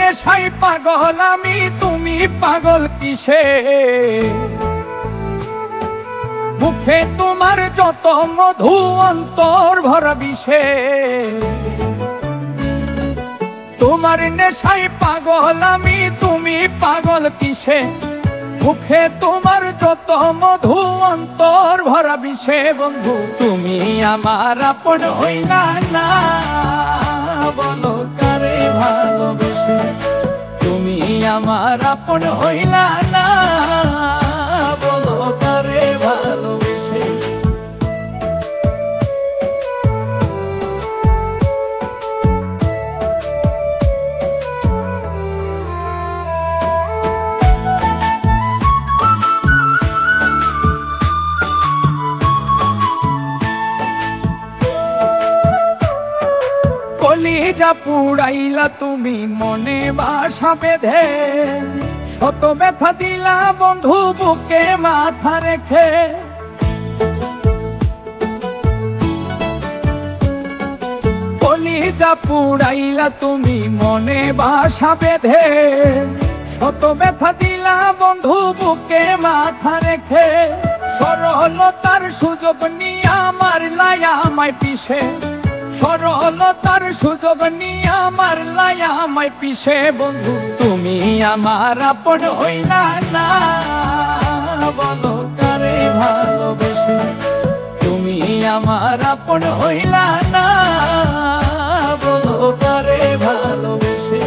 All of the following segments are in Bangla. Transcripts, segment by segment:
নেশায় পাগল আমি, তুমি পাগল কিসে? মুখে তোমার যত মধু, অন্তর ভরা বিষে। তোমার নেশায় পাগল আমি, তুমি পাগল কিসে? মুখে তোমার যত মধু, অন্তর ভরা বিষে। বন্ধু তুমি আমার আপন হইলা না, বলো কারে ভালোবেসে? তুমি আমার আপন হইলা না, বলো কারে ভালোবেসে? কলিজা পুড়াইলা তুমি মনে বাসা বেঁধে, শত ব্যথা দিলা বন্ধু বুকে মাথা রেখে। কলিজা পুড়াইলা তুমি মনে বাসা বেঁধে, শত ব্যথা দিলা বন্ধু বুকে মাথা রেখে। সরলতার সুযোগ নিয়ে মারলাই আমায় পিছে, সরলতার সুযোগ নিয়ে মারলাই আমায় পিছে। বন্ধু তুমি আমার আপন হইলা না, বলো কারে ভালোবেসে? তুমি আমার আপন হইলা না, বলো কারে ভালোবেসে?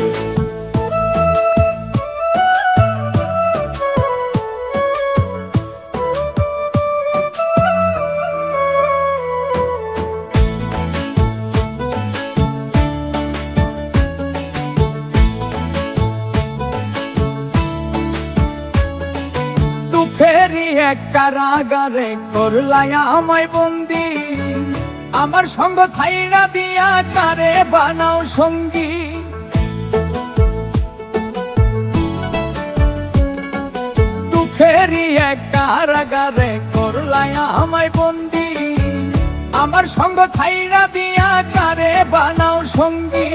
দুঃখেরই এক কারাগারে করলাই আমায় বন্দি, আমার সঙ্গ ছাইড়া দিয়া কারে বানাও সঙ্গী। দুঃখেরই এক কারাগারে করলাই আমায় বন্দি, আমার সঙ্গ ছাইড়া দিয়া কারে বানাও সঙ্গী।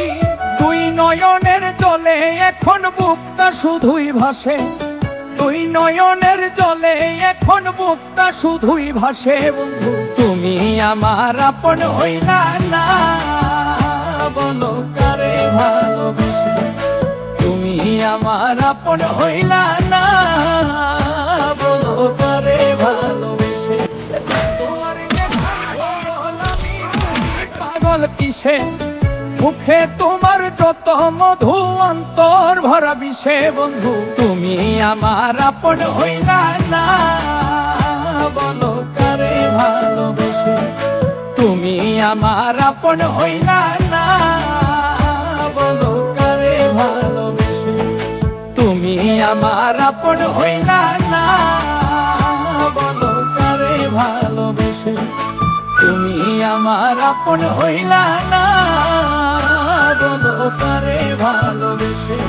দুই নয়নের জলে এখন বুকটা শুধুই ভাসে, দুই নয়নের জলে এখন বুকটা শুধুই ভাসে। বন্ধু তুমি আমার আপন হইলা না, বলো কারে ভালোবেসে? তুমি আমার আপন হইলা না, বলো কারে ভালোবেসে? তোমার পাগল আমি, তুমি পাগল কিসে? মুখে তোমার যত মধু, অন্তর ভরা বিষে। বন্ধু তুমি আমার আপন হইলা না, বলো কারে ভালোবেসে? তুমি আমার আপন হইলা না, বলো কারে ভালোবেসে? তুমি আমার আপন হইলা না, বলো কারে ভালোবেসে? তুমি আমার আপন হইলা না, বলো কারে ভালোবেসে?